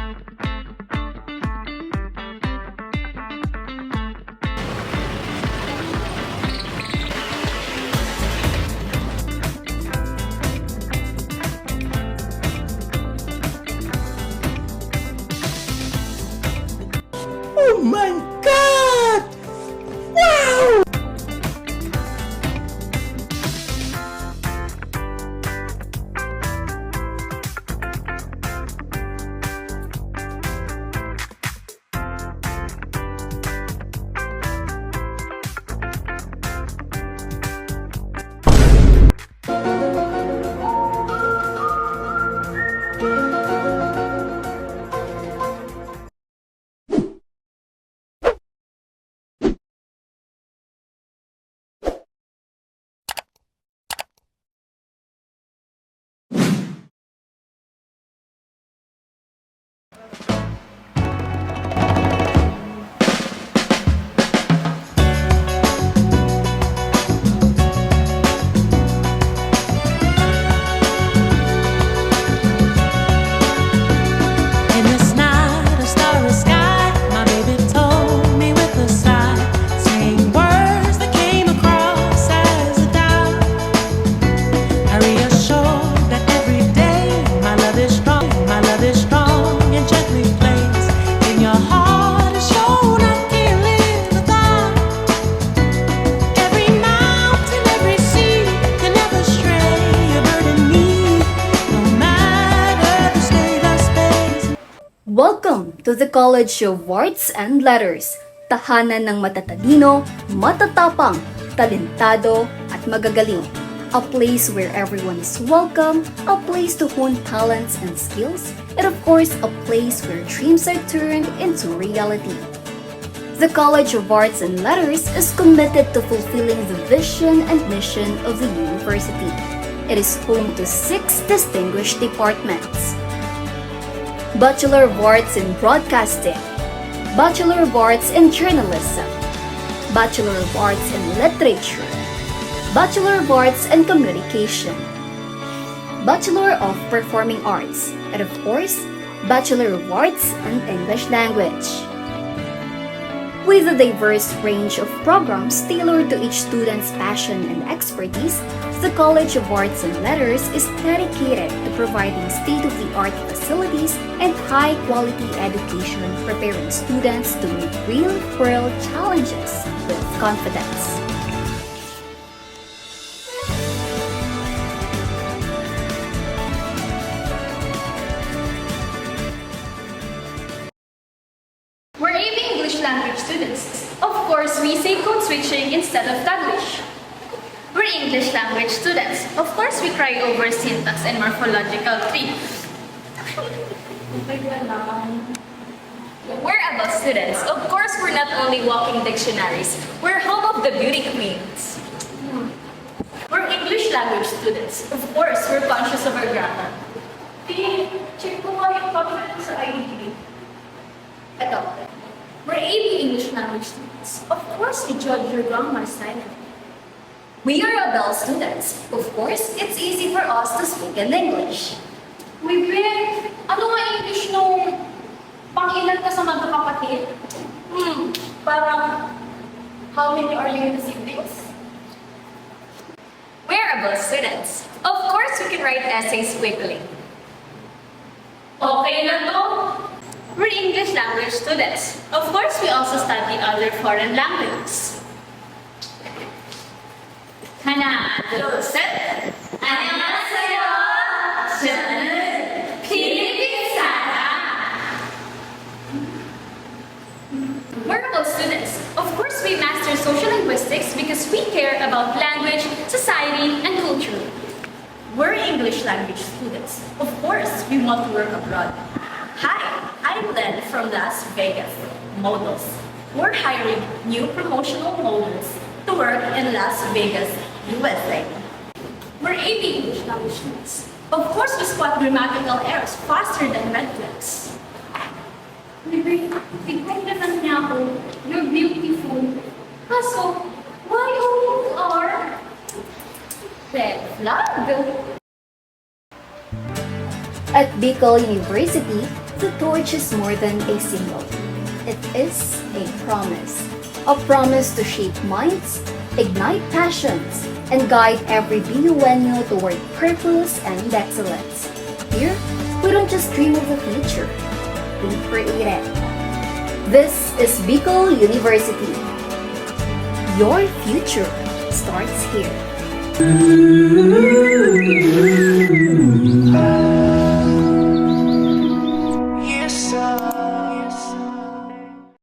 Oh my God! Wow! In this night of starry sky, my baby told me with a sigh, saying words that came across as a doubt. I reassured that every day my love is strong and gently placed in your heart. Is shown I can't live without. Every mountain, every sea, can never stray a bird in me, no matter the state of space. Welcome to the College of Arts and Letters, tahanan ng matatalino, matatapang, talentado, at magagaling. A place where everyone is welcome, a place to hone talents and skills, and of course, a place where dreams are turned into reality. The College of Arts and Letters is committed to fulfilling the vision and mission of the university. It is home to 6 distinguished departments: Bachelor of Arts in Broadcasting, Bachelor of Arts in Journalism, Bachelor of Arts in Literature, Bachelor of Arts in Communication, Bachelor of Performing Arts, and of course, Bachelor of Arts in English Language. With a diverse range of programs tailored to each student's passion and expertise, the College of Arts and Letters is dedicated to providing state-of-the-art facilities and high-quality education, preparing students to meet real-world challenges with confidence. We're AB English language students. Of course, we say code switching instead of Taglish. We're English language students. Of course, we cry over syntax and morphological trees. We're adult students. Of course, we're not only walking dictionaries. We're home of the beauty queens. We're English language students. Of course, we're conscious of our grammar. Check ko nga yung copy sa ID. Ito. We're AB English language students. Of course, we judge your grammar silently. We are adult students. Of course, it's easy for us to speak in English. Uy, Ben, ano nga English nung pang-ilan ka sa magkakapatid? Parang, how many are you in the siblings? We're adult students. Of course, we can write essays quickly. Okay na to? We're English language students. Of course, we also study other foreign languages. 하나, 둘, 셋. 안녕하세요. 저는 필리핀 사람. We're adult students. Of course, we master social linguistics because we care about language, society, and culture. We're English language students. Of course, we want to work abroad. Hi, I'm Len from Las Vegas Models. We're hiring new promotional models to work in Las Vegas, USA. We're AB English language students. Of course, we spot grammatical errors faster than red flags. Tignan naman niya ako. You're beautiful. Kaso, why you are red flag? At Bicol University, The torch is more than a symbol. It is a promise. A promise to shape minds, ignite passions, and guide every BUNO toward purpose and excellence. Here, we don't just dream of the future, we create it. This is Bicol University. Your future starts here.